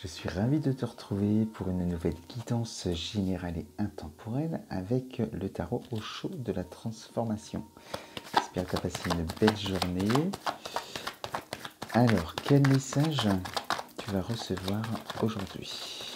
Je suis ravi de te retrouver pour une nouvelle guidance générale et intemporelle avec le tarot au chaud de la transformation. J'espère que tu as passé une belle journée. Alors, quel message tu vas recevoir aujourd'hui ?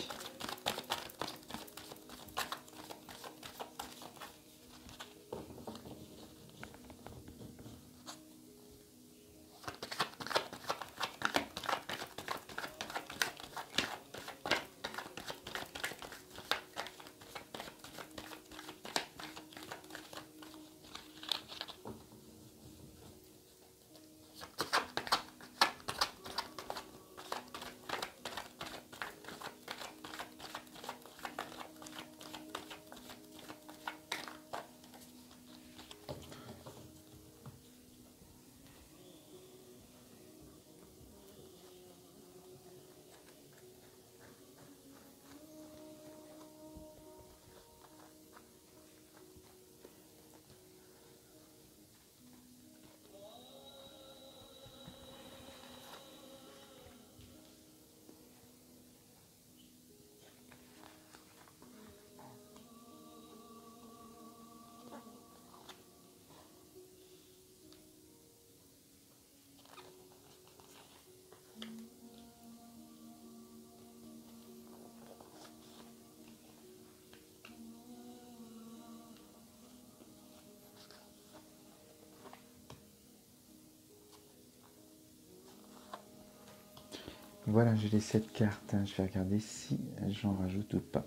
Voilà, j'ai les 7 cartes. Je vais regarder si j'en rajoute ou pas.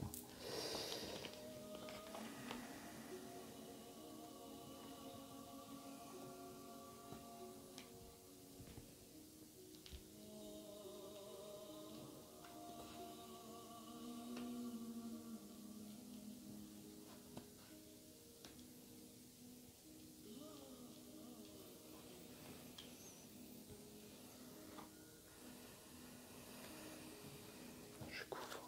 Je couvre.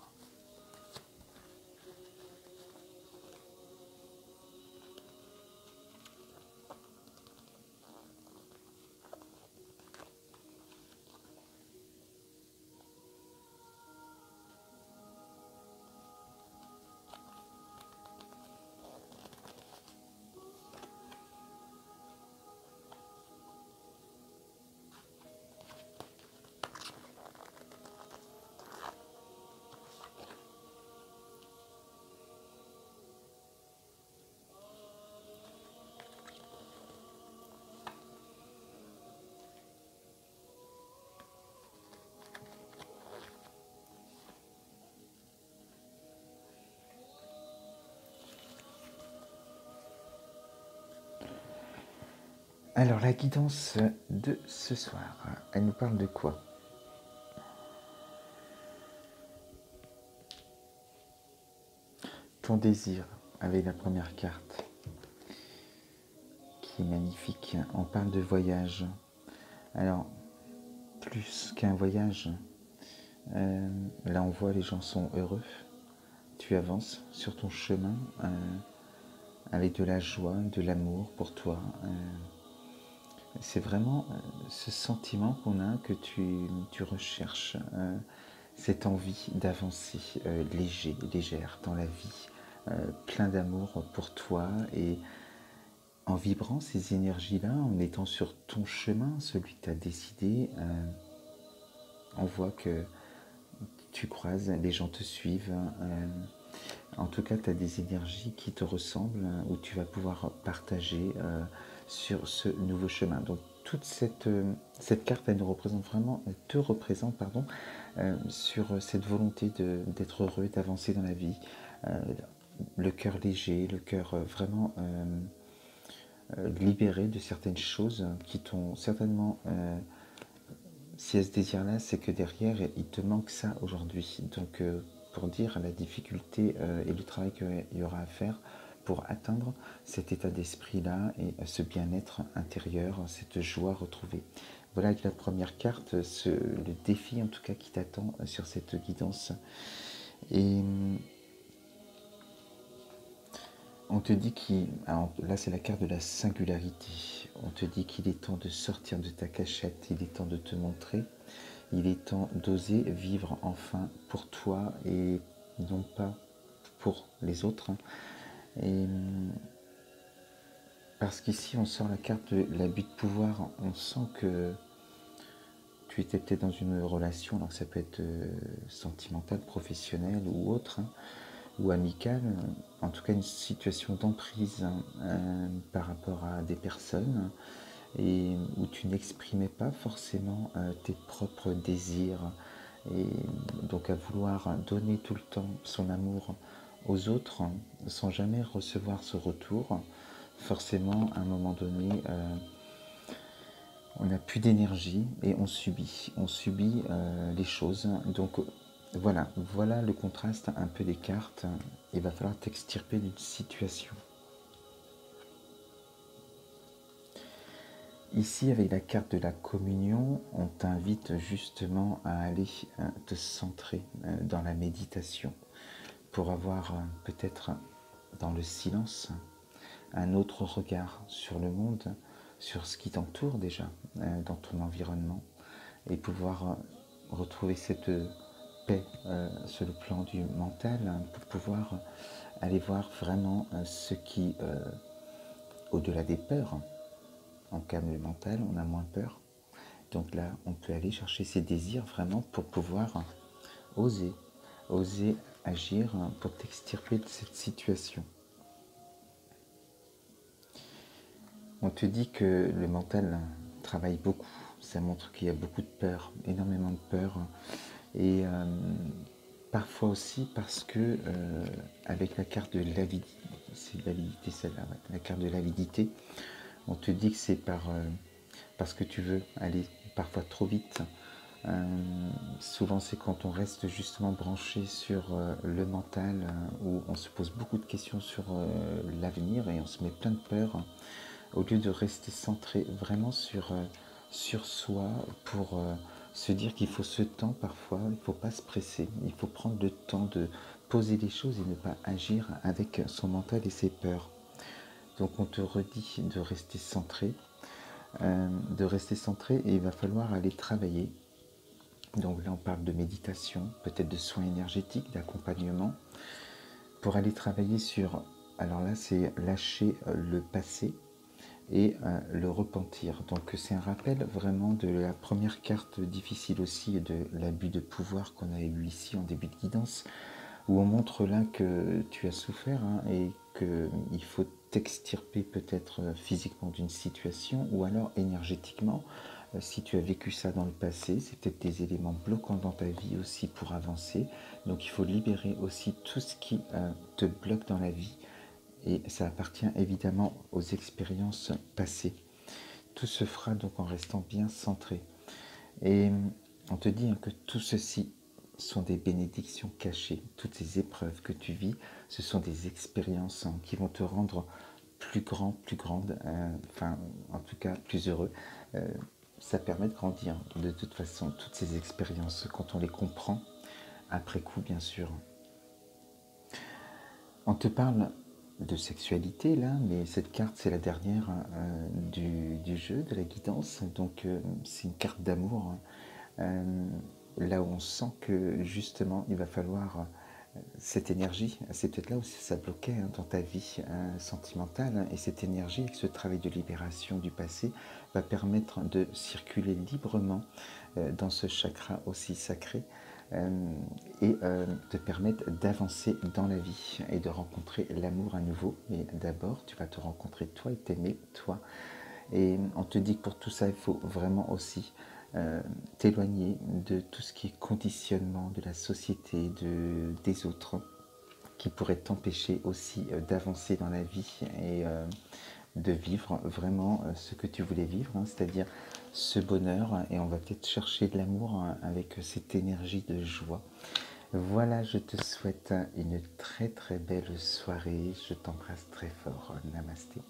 Alors, la guidance de ce soir, elle nous parle de quoi ? Ton désir, avec la première carte, qui est magnifique. On parle de voyage. Alors, plus qu'un voyage, là on voit les gens sont heureux. Tu avances sur ton chemin avec de la joie, de l'amour pour toi. C'est vraiment ce sentiment qu'on a, que tu recherches, cette envie d'avancer légère dans la vie, plein d'amour pour toi, et en vibrant ces énergies-là, en étant sur ton chemin, celui que tu as décidé, on voit que tu croises, les gens te suivent. En tout cas, tu as des énergies qui te ressemblent, où tu vas pouvoir partager sur ce nouveau chemin. Donc toute cette carte, elle nous représente vraiment, elle te représente, pardon, sur cette volonté d'être heureux, d'avancer dans la vie, le cœur léger, le cœur vraiment libéré de certaines choses qui t'ont certainement... si elle ce désir-là, c'est que derrière, il te manque ça aujourd'hui. Donc, pour dire la difficulté et le travail qu'il y aura à faire pour atteindre cet état d'esprit-là et ce bien-être intérieur, cette joie retrouvée. Voilà, avec la première carte, le défi en tout cas qui t'attend sur cette guidance. Et on te dit là c'est la carte de la singularité. On te dit qu'il est temps de sortir de ta cachette, il est temps de te montrer. il est temps d'oser vivre enfin pour toi et non pas pour les autres. Et parce qu'ici on sort la carte de l'abus de pouvoir, on sent que tu étais peut-être dans une relation, alors ça peut être sentimentale, professionnelle ou autre, ou amicale, en tout cas une situation d'emprise par rapport à des personnes, et où tu n'exprimais pas forcément tes propres désirs, et donc à vouloir donner tout le temps son amour aux autres sans jamais recevoir ce retour. Forcément, à un moment donné, on n'a plus d'énergie et on subit les choses. Donc voilà le contraste un peu des cartes. Il va falloir t'extirper d'une situation. Ici, avec la carte de la communion, on t'invite justement à aller te centrer dans la méditation pour avoir peut-être dans le silence un autre regard sur le monde, sur ce qui t'entoure déjà dans ton environnement, et pouvoir retrouver cette paix sur le plan du mental pour pouvoir aller voir vraiment ce qui, au-delà des peurs, en calme mental, on a moins peur. Donc là, on peut aller chercher ses désirs vraiment pour pouvoir oser agir pour t'extirper de cette situation. On te dit que le mental travaille beaucoup, ça montre qu'il y a beaucoup de peur, énormément de peur, et parfois aussi parce que avec la carte de l'avidité, c'est l'avidité celle-là, ouais, la carte de l'avidité, on te dit que c'est parce que tu veux aller parfois trop vite. Souvent c'est quand on reste justement branché sur le mental, où on se pose beaucoup de questions sur l'avenir et on se met plein de peurs, au lieu de rester centré vraiment sur soi pour se dire qu'il faut ce temps parfois, il ne faut pas se presser, il faut prendre le temps de poser les choses et ne pas agir avec son mental et ses peurs. Donc on te redit de rester centré, et il va falloir aller travailler. Donc là on parle de méditation, peut-être de soins énergétiques, d'accompagnement, pour aller travailler sur, alors là c'est lâcher le passé et le repentir. Donc c'est un rappel vraiment de la première carte difficile aussi, de l'abus de pouvoir qu'on a eu ici en début de guidance, où on montre là que tu as souffert et qu'il faut t'extirper peut-être physiquement d'une situation ou alors énergétiquement. Si tu as vécu ça dans le passé, c'est peut-être des éléments bloquants dans ta vie aussi pour avancer. Donc il faut libérer aussi tout ce qui te bloque dans la vie, et ça appartient évidemment aux expériences passées. Tout se fera donc en restant bien centré. Et on te dit que tout ceci sont des bénédictions cachées. Toutes ces épreuves que tu vis, ce sont des expériences qui vont te rendre plus grand, plus grande, enfin en tout cas plus heureux. Ça permet de grandir de toute façon, toutes ces expériences, quand on les comprend, après coup bien sûr. On te parle de sexualité là, mais cette carte c'est la dernière du jeu, de la guidance, donc c'est une carte d'amour, là où on sent que justement il va falloir cette énergie, c'est peut-être là où ça bloquait dans ta vie sentimentale, et cette énergie avec ce travail de libération du passé va permettre de circuler librement dans ce chakra aussi sacré, et te permettre d'avancer dans la vie et de rencontrer l'amour à nouveau. Mais d'abord, tu vas te rencontrer toi et t'aimer toi. Et on te dit que pour tout ça, il faut vraiment aussi t'éloigner de tout ce qui est conditionnement de la société, des autres, qui pourraient t'empêcher aussi d'avancer dans la vie et de vivre vraiment ce que tu voulais vivre, c'est-à-dire ce bonheur, et on va peut-être chercher de l'amour avec cette énergie de joie. Voilà, je te souhaite une très très belle soirée, je t'embrasse très fort, namasté.